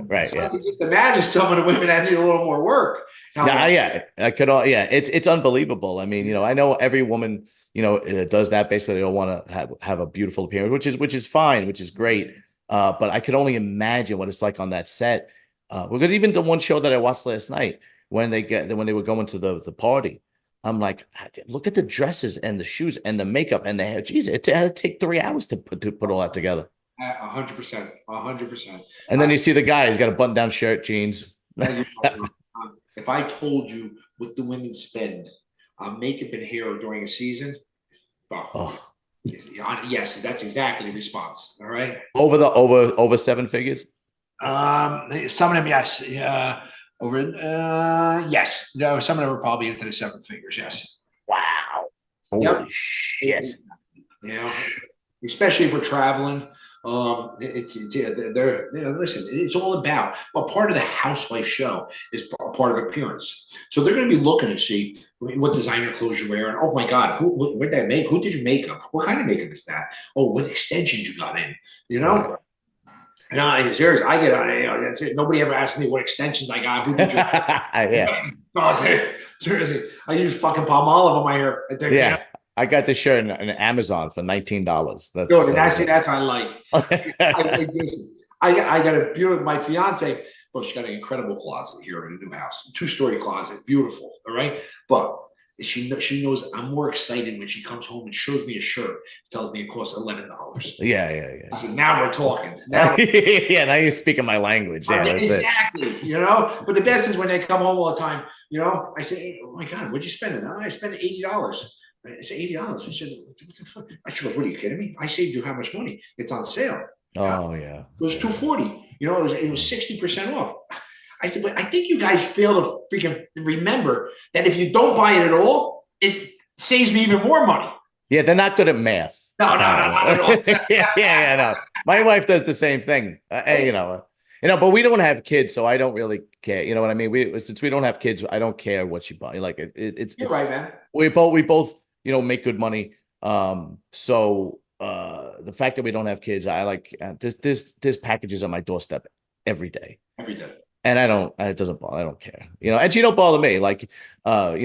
Right. So I can just imagine some of the women that need a little more work. I could. It's unbelievable. I mean, I know every woman, does that. Basically, they all want to have a beautiful appearance, which is fine, which is great. But I could only imagine what it's like on that set. Because even the one show that I watched last night, when they were going to the party, I'm like, look at the dresses and the shoes and the makeup and the hair. Jeez, it had to take 3 hours to put all that together. 100%, 100%. And then you see the guy, he's got a button-down shirt, jeans. If I told you what the women spend on makeup and hair during a season, yes, that's exactly the response. All right. Over 7 figures. Some of them, yes. Yes. No, some of them are probably into the 7 figures. Yes. Wow. Holy shit. Especially if we're traveling. Listen, it's all about, well, part of the housewife show is part of appearance. So they're going to be looking to see what designer clothes you're wearing. Oh my God, where'd that make? Who did your makeup? What kind of makeup is that? Oh, what extensions you got in? Seriously, I get on. That's it. Nobody ever asked me what extensions I got. Who did you? Yeah. Seriously, I use fucking Palmolive on my hair. I got this shirt in Amazon for $19. That's what I like. I got a beautiful. My fiance, well, she got an incredible closet here in a new house, 2-story closet, beautiful. All right, but she knows I'm more excited when she comes home and shows me a shirt, tells me it costs $11. Yeah. I said, now we're talking. Now now you're speaking my language. Yeah, exactly. But the best is when they come home all the time. I say, oh my God, what'd you spend? I spent $80. I said, $80. I said, what the fuck? She goes, what are you kidding me? I saved you how much money? It's on sale. Oh yeah. It was $240. It was 60% off. I said, but I think you guys fail to freaking remember that if you don't buy it at all, it saves me even more money. Yeah, they're not good at math. No, not at all. No. My wife does the same thing. But we don't have kids, so I don't really care. You know what I mean? Since we don't have kids, I don't care what you buy. Like it's right, man. We both make good money. So the fact that we don't have kids, I like there's packages on my doorstep every day. And it doesn't bother. I don't care. And she don't bother me. Like, I'm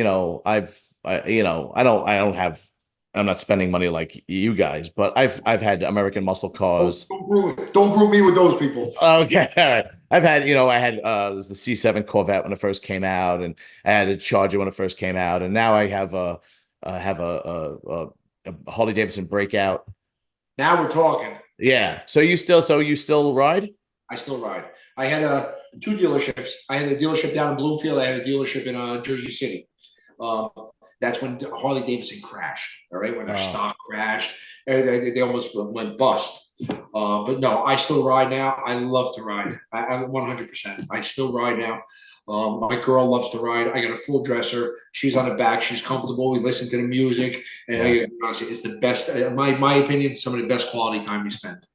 not spending money like you guys, but I've had American muscle cars. Don't group me with those people. Okay, all right. I had the C7 Corvette when it first came out, and I had the Charger when it first came out, and now I have a Harley Davidson Breakout. Now we're talking. Yeah. So you still ride? I still ride. I had two dealerships. I had a dealership down in Bloomfield. I had a dealership in Jersey City. Um, that's when Harley Davidson crashed. All right, when their stock crashed, they almost went bust. But no, I still ride now. I love to ride. I'm 100%. I still ride now. My girl loves to ride. I got a full dresser. She's on the back. She's comfortable. We listen to the music, and honestly, it's the best. My opinion, some of the best quality time we spend.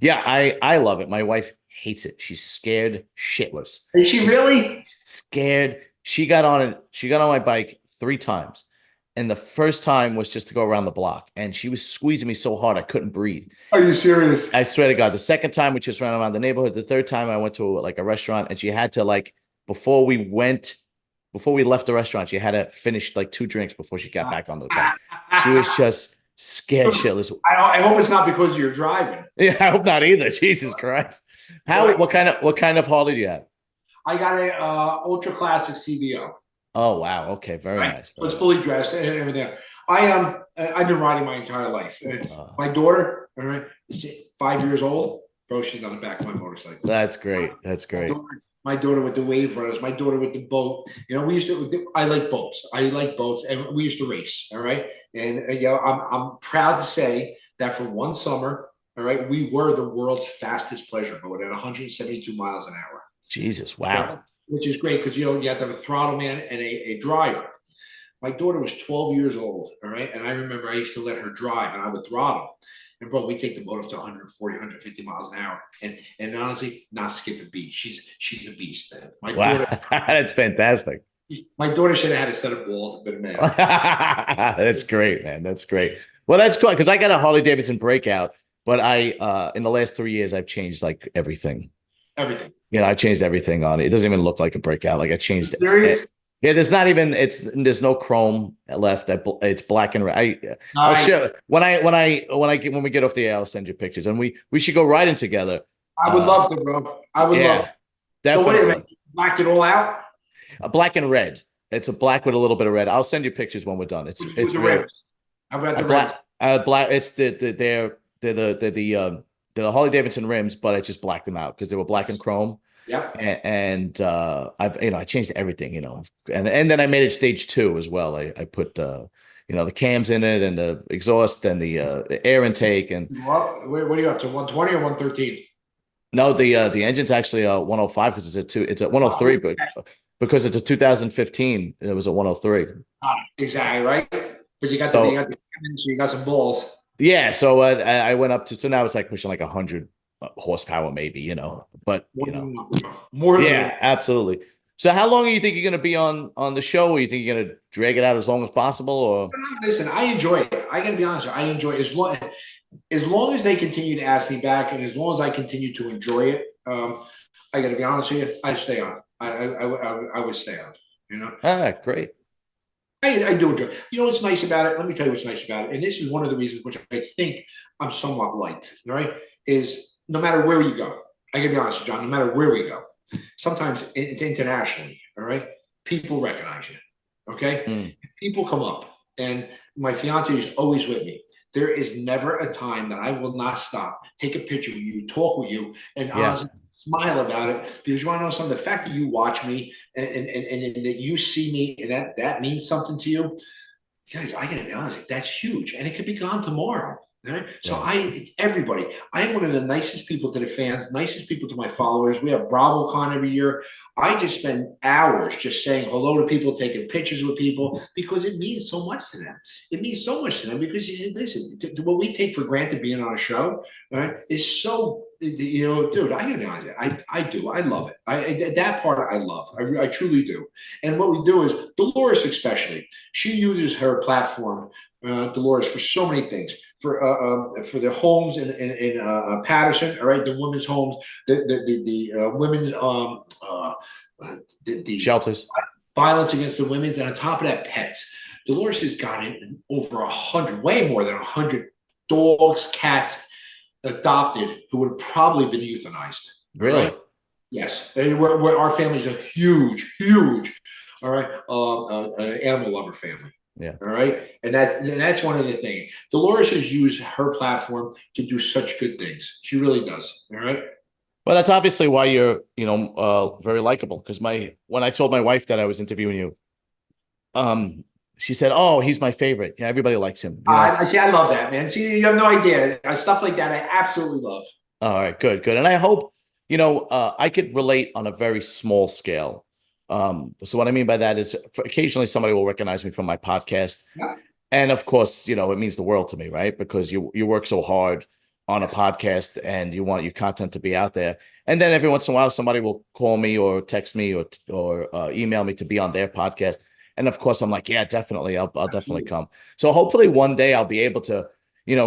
Yeah, I love it. My wife hates it. She's scared shitless. Is she really scared? She got on it. She got on my bike 3 times. And the first time was just to go around the block. And she was squeezing me so hard I couldn't breathe. Are you serious? I swear to God. The second time we just ran around the neighborhood. The third time I went to like a restaurant and she had to like before we left the restaurant, she had to finish like 2 drinks before she got back on the bike. She was just scared shitless. I hope it's not because you're driving. Yeah, I hope not either. Jesus Christ. What kind of Harley do you have? I got a ultra classic CBO. Oh wow. Okay, very nice. So it's fully dressed and everything. I've been riding my entire life. My daughter, all right, is 5 years old. Bro, she's on the back of my motorcycle. That's great. That's great. My daughter with the wave runners, my daughter with the boat. You know, I like boats. And we used to race. All right. And I'm proud to say that for one summer, all right, we were the world's fastest pleasure boat at 172 miles an hour. Jesus, wow. Which is great because you have to have a throttle man and a driver. My daughter was 12 years old, all right, and I remember I used to let her drive, and I would throttle. And bro, we take the boat up to 140, 150 miles an hour, and honestly, not skip a beat. She's a beast, man. Daughter, that's fantastic. My daughter should have had a set of balls, but man, that's great, man. That's great. Well, that's cool because I got a Harley Davidson breakout, but in the last 3 years I've changed like everything. Everything. I changed everything on it. It doesn't even look like a breakout. Like I changed it. Yeah, there's no chrome left. It's black and red. I'll show when we get off the air, I'll send you pictures, and we should go riding together. I would love to, bro. I would love to. Definitely. So what, blacked it all out? Black and red. It's a black with a little bit of red. I'll send you pictures when we're done. It's the rims. How about the rims? Black. It's they're the Harley Davidson rims, but I just blacked them out because they were black and chrome. Yeah. And I changed everything, and then I made it stage 2 as well. I put the cams in it and the exhaust and the air intake and what are you up to? 120 or 113? No, the engine's actually 105 because it's a 103, but because it's a 2015, it was a 103. Exactly right. But you got some balls. Yeah, so I went up to now it's like pushing like 100 horsepower maybe, but more than absolutely. So how long do you think you're going to be on the show, or you think you're going to drag it out as long as possible? Or listen, I enjoy it. I got to be honest with you, I enjoy it as long as they continue to ask me back, and as long as I continue to enjoy it. I got to be honest with you, I stay on. I would stay on. Great. I do enjoy it. What's nice about it? Let me tell you what's nice about it. And this is one of the reasons which I think I'm somewhat liked, all right, is no matter where you go, I gotta be honest with John, no matter where we go, sometimes internationally, all right, people recognize you, okay? People come up, and my fiance is always with me. There is never a time that I will not stop, take a picture with you, talk with you, and honestly, smile about it, because you want to know something. The fact that you watch me and that you see me and that means something to you, guys. I gotta be honest, that's huge, and it could be gone tomorrow. Right? So everybody, I am one of the nicest people to the fans, nicest people to my followers. We have BravoCon every year. I just spend hours just saying hello to people, taking pictures with people, because it means so much to them. It means so much to them because listen, what we take for granted being on a show, right, is so, dude, I gotta be honest, I do. I love it. That part I love. I truly do. And what we do is, Dolores especially, she uses her platform, Dolores, for so many things. For the homes in Patterson, all right, the women's homes, the women's the shelters, violence against the women, and on top of that, pets. Dolores has gotten over 100, way more than 100 dogs, cats adopted who would have probably been euthanized. Really? Right? Yes. We're our family is a huge, all right, animal lover family. Yeah. All right. And that's one of the things. Dolores has used her platform to do such good things. She really does. All right. Well, that's obviously why you're, very likable. Because when I told my wife that I was interviewing you, um, she said, "Oh, he's my favorite. Yeah, everybody likes him." I see. I love that, man. See, you have no idea. Stuff like that, I absolutely love. All right, good, good. And I hope, I could relate on a very small scale. So what I mean by that is occasionally somebody will recognize me from my podcast. Yeah. And of course, it means the world to me, right? Because you work so hard on a Yes. podcast and you want your content to be out there. And then every once in a while, somebody will call me or text me or email me to be on their podcast. And of course, I'm like, yeah, definitely, I'll definitely Absolutely. come. So hopefully one day I'll be able to,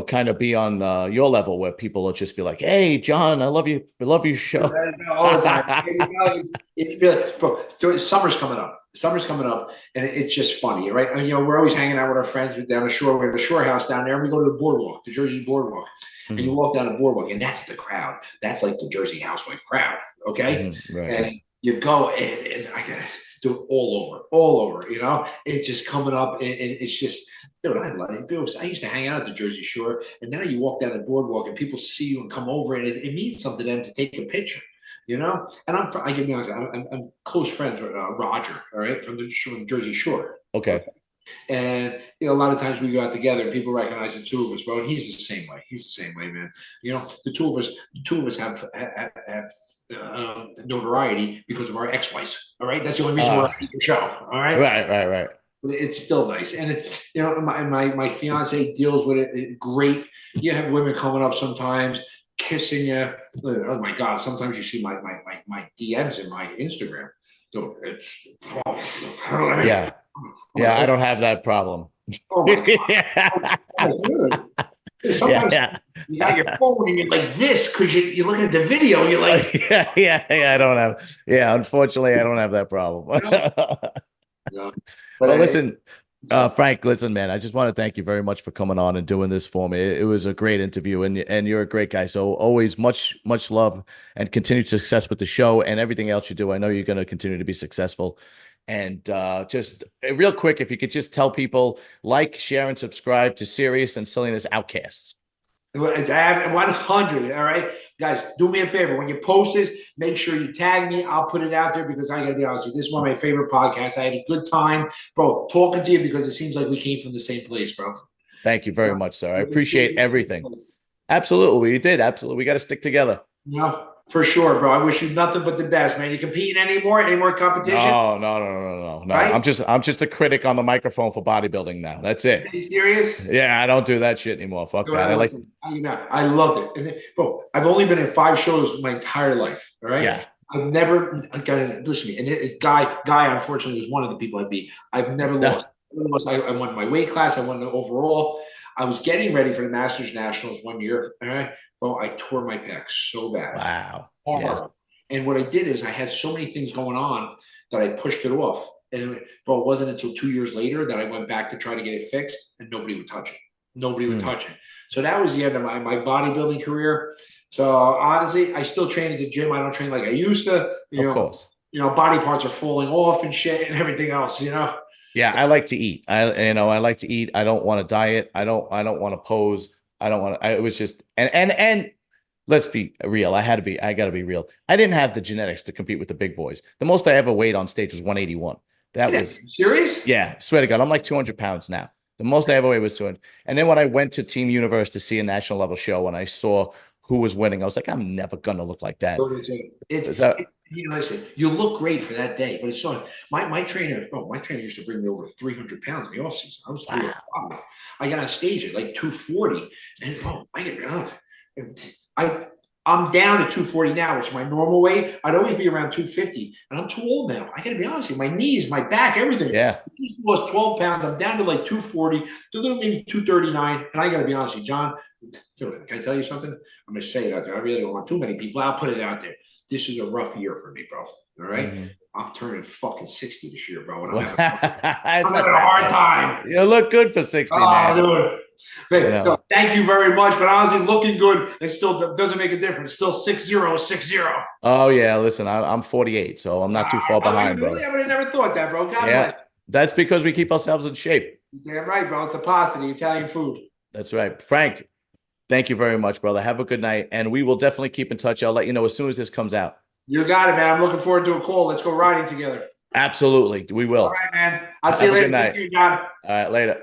kind of be on your level where people will just be like, "Hey, John, I love your show." All the time. It's really, bro, summer's coming up. Summer's coming up, and it's just funny, right? And, we're always hanging out with our friends down the shore. We have a shore house down there, and we go to the boardwalk, the Jersey boardwalk, and you Mhm, walk down the boardwalk, and that's the crowd. That's like the Jersey housewife crowd, okay? right. And you go, and I gotta do it all over. It's just coming up, and it's just. Dude, I love it. I used to hang out at the Jersey Shore, and now you walk down the boardwalk and people see you and come over, and it means something to them to take a picture. And I give me honest, I'm close friends with Roger, all right, from the Jersey Shore. Okay. Okay. And a lot of times we go out together and people recognize the two of us, bro. And he's the same way. He's the same way, man. The two of us have notoriety because of our ex-wives. All right, that's the only reason we're on the show. All right, Right. it's still nice. And my fiance deals with it great. You have women coming up sometimes kissing you. Oh my God! Sometimes you see my DMs in my Instagram. So it's Yeah. Yeah, I don't have that problem. oh my God. Yeah. Oh my God. Yeah, Sometimes yeah. you got your phone and you're like this because you're looking at the video. You're like, Yeah, I don't have. Yeah, unfortunately, I don't have that problem. you know, you know. But Well, listen, it's all Frank, listen, man, I just want to thank you very much for coming on and doing this for me. It was a great interview, and you're a great guy. So always much love and continued success with the show and everything else you do. I know you're going to continue to be successful. And just real quick, if you could just tell people like, share, and subscribe to Serious and Silliness Outcasts. I have 100. All right, guys, do me a favor. When you post this, make sure you tag me. I'll put it out there because I got to be honest with you. This is one of my favorite podcasts. I had a good time, bro, talking to you because it seems like we came from the same place, bro. Thank you very much, sir. I We came appreciate from the same everything. place. Absolutely, we did. Absolutely, we got to stick together. For sure, bro. I wish you nothing but the best, man. You competing anymore? Any more competition? No. Right? I'm just a critic on the microphone for bodybuilding now. That's Are it. you serious? Yeah, I don't do that shit anymore. Fuck No, that. I like. listen, I loved it. And bro, I've only been in 5 shows my entire life. All right. Yeah. I've never listen to me. And guy, unfortunately, was one of the people I beat. I've never lost. I won my weight class. I won the overall. I was getting ready for the Masters Nationals one year. All right. Well, I tore my pec so bad. Wow. Yeah. Horrible. And what I did is I had so many things going on that I pushed it off. And bro, it wasn't until 2 years later that I went back to try to get it fixed, and nobody would touch it. Nobody would Hmm. touch it. So that was the end of my bodybuilding career. So honestly, I still train at the gym. I don't train like I used to. Of course. Body parts are falling off and shit and everything else. Yeah, So I like to eat. I like to eat. I don't want to diet. I don't want to pose. I don't want to. It was just and let's be real. I got to be real. I didn't have the genetics to compete with the big boys. The most I ever weighed on stage was 181. That was, serious? yeah, swear to God, I'm like 200 pounds now. The most I ever weighed was 200. And then when I went to Team Universe to see a national level show and I saw who was winning, I was like, I'm never going to look like that. So, Listen, you look great for that day, but it's so my trainer. Oh, my trainer used to bring me over 300 pounds in the off season. I was 305. I got on stage at like 240, and I I'm down to 240 now, which is my normal weight. I'd always be around 250, and I'm too old now. I got to be honest with you. My knees, my back, everything. yeah. I just lost 12 pounds. I'm down to like 240, to maybe 239. And I got to be honest with you, John. Can I tell you something? I'm going to say it out there. I really don't want too many people. I'll put it out there. This is a rough year for me, bro. All right? Mm-hmm. I'm turning fucking 60 this year, bro. And I'm I'm having a hard time. You look good for 60, man. Dude. Man, no, thank you very much. But honestly, looking good, it still doesn't make a difference. Still 6-0, 6-0. Oh, yeah. Listen, I'm 48, so I'm not too far behind, really? bro. I would have never thought that, bro. God Yeah. bless. That's because we keep ourselves in shape. Damn right, bro. It's a pasta, the Italian food. That's right. Frank, Thank you very much, brother. Have a good night. And we will definitely keep in touch. I'll let you know as soon as this comes out. You got it, man. I'm looking forward to a call. Let's go riding together. Absolutely. We will. All right, man. I'll see you Have a later. good night. Thank you, John. All right. Later.